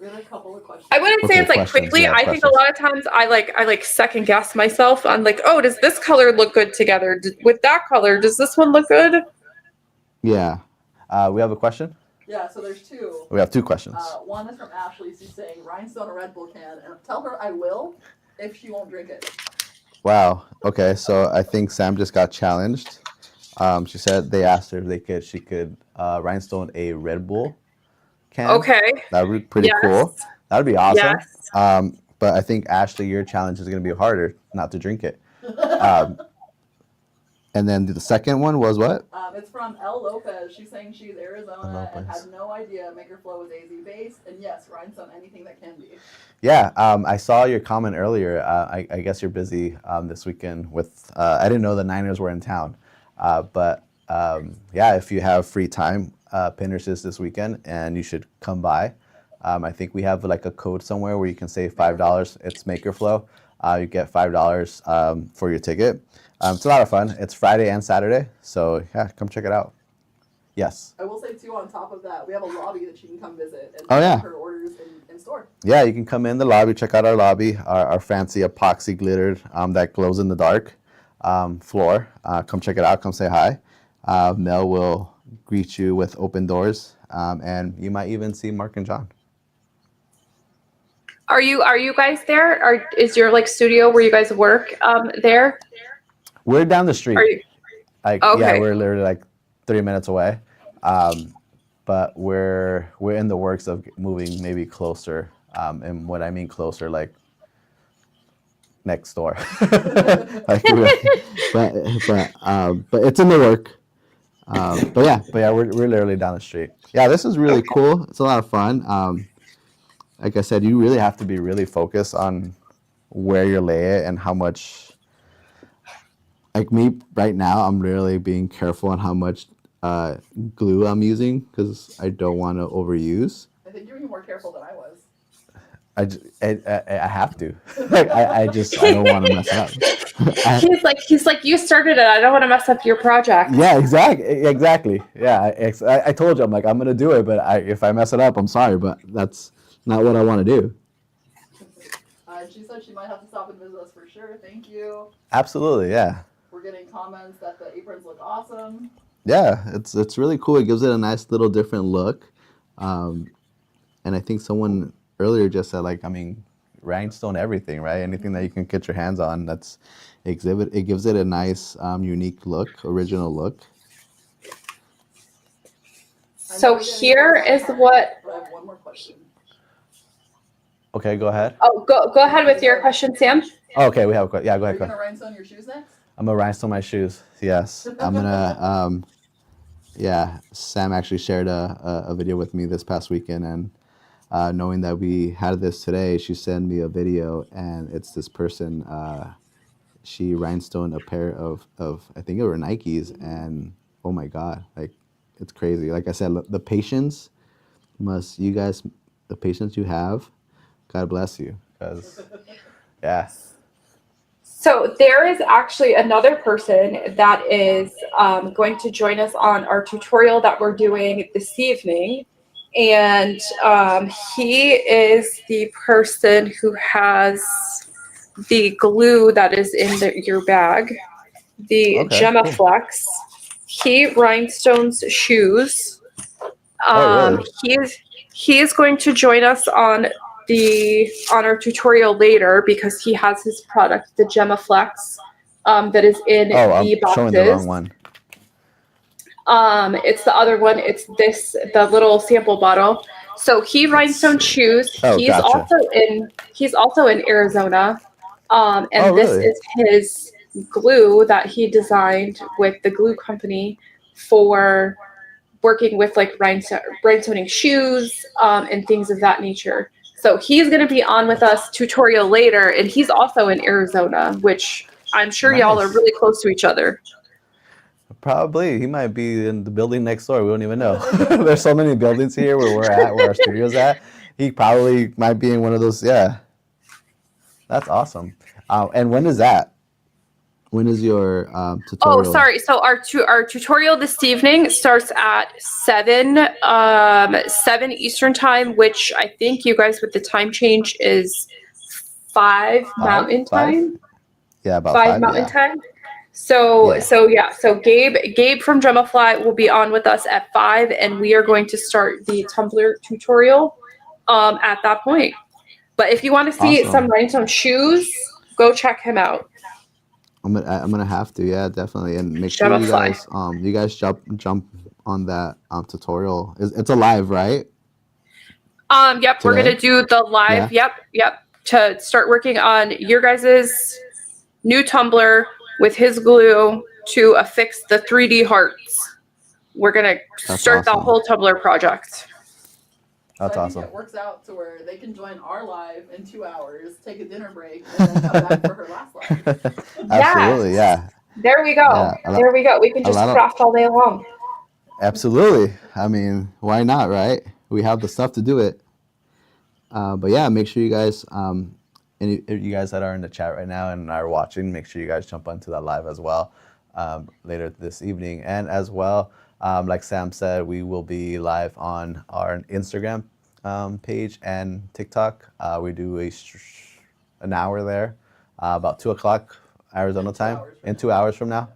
We had a couple of questions. I wouldn't say Okay, it's like questions. quickly. Yeah, I think a lot of times I like second guess myself. I'm like, oh, does this color look good together with that color? Does this one look good? Yeah. We have a question? Yeah, so there's two. We have two questions. One is from Ashley. She's saying rhinestone a Red Bull can, and tell her I will if she won't drink it. Wow. Okay, so I think Sam just got challenged. She said they asked her if she could rhinestone a Red Bull can. Okay. That would be pretty Yes. cool. That would be awesome. Yes. But I think Ashley, your challenge is going to be harder not to drink it. And then the second one was what? It's from L. Lopez. She's saying she's Arizona and Lopez. had no idea MakerFlo was AZ based. And yes, rhinestone anything that can be. Yeah, I saw your comment earlier. I guess you're busy this weekend with. I didn't know the Niners were in town, but yeah, if you have free time, Pinners is this weekend, and you should come by. I think we have like a code somewhere where you can save $5. It's MakerFlo. You get $5 for your ticket. It's a lot of fun. It's Friday and Saturday, so yeah, come check it out. Yes. I will say too, on top of that, we have a lobby that you can come visit and Oh, yeah. her orders in store. Yeah, you can come in the lobby, check out our lobby, our fancy epoxy glittered that glows in the dark floor. Come check it out. Come say hi. Mel will greet you with open doors, and you might even see Mark and John. Are you guys there? Is your like studio where you guys work there? We're down the street. Are you? Like, Okay. yeah, we're literally like 3 minutes away. But we're in the works of moving maybe closer. And what I mean closer, like next door. Like, but it's in the work. But yeah, we're literally down the street. Yeah, this is really cool. It's a lot of fun. Like I said, you really have to be really focused on where you lay it and how much. Like me right now, I'm really being careful on how much glue I'm using because I don't want to overuse. I think you're even more careful than I was. I have to. Like I don't want to mess it up. He's like, you started it. I don't want to mess up your project. Yeah, exactly. Yeah, I told you, I'm like, I'm gonna do it, but if I mess it up, I'm sorry, but that's not what I want to do. She said she might have to stop and visit us for sure. Thank you. Absolutely, yeah. We're getting comments that the aprons look awesome. Yeah, it's really cool. It gives it a nice little different look. And I think someone earlier just said, like, I mean, rhinestone everything, right? Anything that you can get your hands on, it gives it a nice, unique look, original look. So here is what. I have one more question. Okay, go ahead. Oh, go ahead with your question, Sam. Oh, okay, we have a question. Yeah, go Are ahead. you gonna rhinestone your shoes next? I'm gonna rhinestone my shoes. Yes, I'm gonna. Yeah, Sam actually shared a video with me this past weekend, and knowing that we had this today, she sent me a video, and it's this person. She rhinestoned a pair of I think it were Nikes, and oh my God, like it's crazy. Like I said, the patience the patience you have, God bless you, because yeah. So there is actually another person that is going to join us on our tutorial that we're doing this evening. And he is the person who has the glue that is in your bag, the Okay, Gemma cool. Flex. He rhinestones shoes. Oh, really? He is going to join us on our tutorial later because he has his product, the Gemma Flex, that is in Oh, the I'm boxes. showing the wrong one. It's the other one. It's the little sample bottle. So he rhinestone shoes. Oh, he's gotcha. also in Arizona. And Oh, this really? is his glue that he designed with the glue company for working with like rhinestoning shoes and things of that nature. So he's going to be on with us tutorial later, and he's also in Arizona, which I'm sure y'all are Nice. really close to each other. Probably. He might be in the building next door. We don't even know. There's so many buildings here where we're at, where our studio's at. He probably might be in one of those. Yeah. That's awesome. And when is that? When is your Oh, tutorial? sorry. So our tutorial this evening starts at 7 Eastern time, which I think you guys with the time change is 5 Mountain Five? time. Yeah, about 5 5. Mountain Yeah. time. So Yeah. so Gabe from Gemifly will be on with us at 5, and we are going to start the Tumblr tutorial at that point. But if you want to see Awesome. some rhinestone shoes, go check him out. I'm gonna have to, yeah, definitely, and make sure Gemifly. you guys jump on that tutorial. It's a live, right? Yep, we're Today? gonna do the live. Yep, to start working on your guys's new Tumblr with his glue to affix the 3D hearts. We're gonna That's start the awesome. whole Tumblr project. That's so I awesome. think it works out to where they can join our live in 2 hours, take a dinner break, and then come back for her last live. Absolutely, yeah. There we go. Yeah, There we go. We can just craft all day long. Absolutely. I mean, why not, right? We have the stuff to do it. But yeah, make sure you guys, any of you guys that are in the chat right now and are watching, make sure you guys jump onto that live as well later this evening. And as well, like Sam said, we will be live on our Instagram page and TikTok. We do an hour there, about 2 o'clock Arizona time, in 2 hours from now.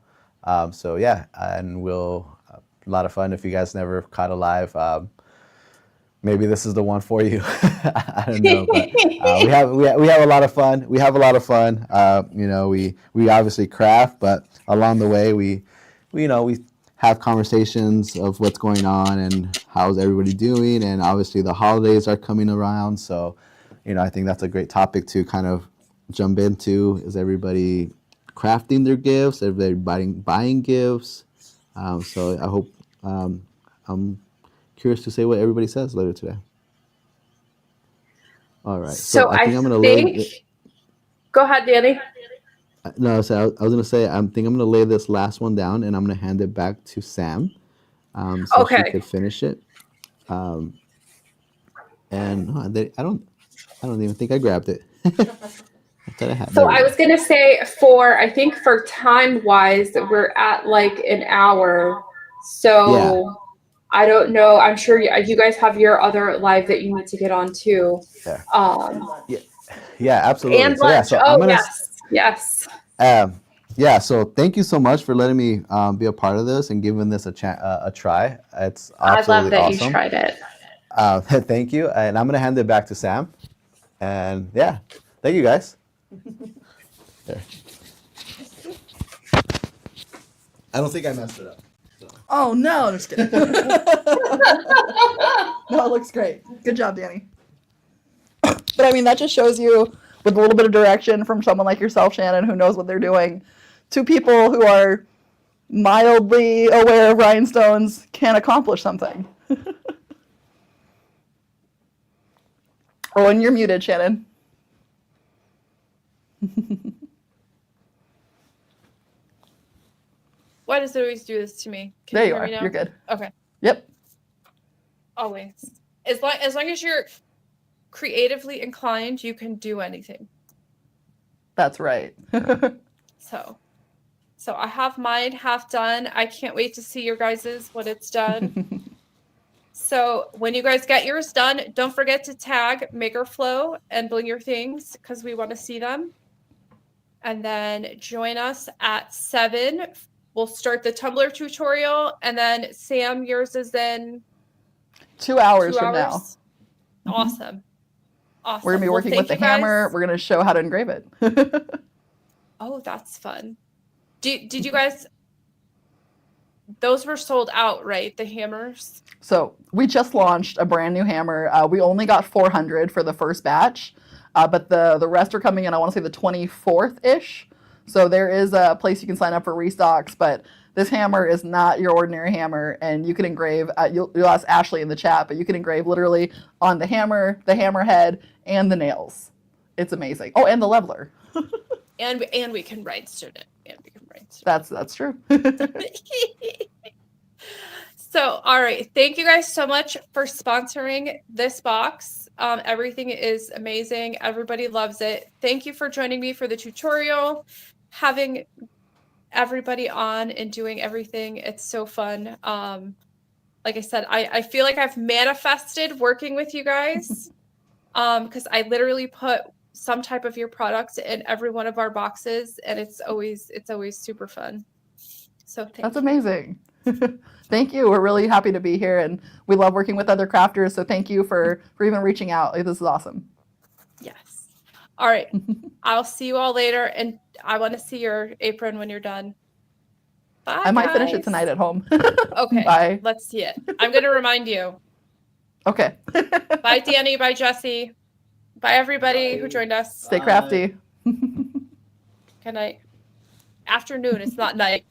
So yeah, and we'll a lot of fun. If you guys never caught a live, maybe this is the one for you. I don't know, but we have a lot of fun. We have a lot of fun. You know, we obviously craft, but along the way we have conversations of what's going on and how's everybody doing, and obviously the holidays are coming around, so you know, I think that's a great topic to kind of jump into. Is everybody crafting their gifts? Everybody buying gifts? So I hope I'm curious to say what everybody says later today. All right. So I think I'm gonna go ahead, Danny. No, so I was gonna say I think I'm gonna lay this last one down and I'm gonna hand it back to Sam, so she could finish it. And I don't even think I grabbed it. I thought I had. So I was gonna say I think for time wise, we're at like an hour. So yeah. I don't know. I'm sure you guys have your other live that you need to get on too. Yeah. Yeah, absolutely. And lunch. So I'm gonna, yes. Yeah. So thank you so much for letting me be a part of this and giving this a try. It's absolutely I love that awesome. You tried it. Thank you. And I'm gonna hand it back to Sam. And yeah, thank you guys. There. I don't think I messed it up. Oh no, just kidding. No, it looks great. Good job, Danny. But I mean, that just shows you, with a little bit of direction from someone like yourself, Shannon, who knows what they're doing, to people who are mildly aware of rhinestones can accomplish something. Oh, and you're muted, Shannon. Why does it always do this to me? There you are. You're good. Okay. Yep. Always. As long as you're creatively inclined, you can do anything. That's right. So I have mine half done. I can't wait to see your guys's when it's done. So when you guys get yours done, don't forget to tag MakerFlo and Bling your things because we want to see them. And then join us at 7. We'll start the Tumblr tutorial, and then Sam, yours is in 2 hours from now. Awesome. Awesome. We're gonna be working with the hammer. We're gonna show how to engrave it. Oh, that's fun. Did you guys? Those were sold out, right? The hammers. So we just launched a brand new hammer. We only got 400 for the first batch, but the rest are coming in. I want to say the 24th ish. So there is a place you can sign up for restocks, but this hammer is not your ordinary hammer, and you can engrave. You'll ask Ashley in the chat, but you can engrave literally on the hammer, the hammerhead, and the nails. It's amazing. Oh, and the leveler. and we can rhinestone it. That's true. So, all right. Thank you guys so much for sponsoring this box. Everything is amazing. Everybody loves it. Thank you for joining me for the tutorial. Having everybody on and doing everything. It's so fun. Like I said, I feel like I've manifested working with you guys because I literally put some type of your product in every one of our boxes, and it's always super fun. So That's amazing. Thank you. We're really happy to be here, and we love working with other crafters. So thank you for even reaching out. Like, this is awesome. Yes. All right. I'll see you all later, and I want to see your apron when you're done. Bye, I might finish it guys. tonight at home. Okay. Bye. Let's see it. I'm going to remind you. Okay. Bye, Danny. Bye, Jesse. Bye, everybody who joined us. Stay crafty. Good night. Afternoon. It's not night.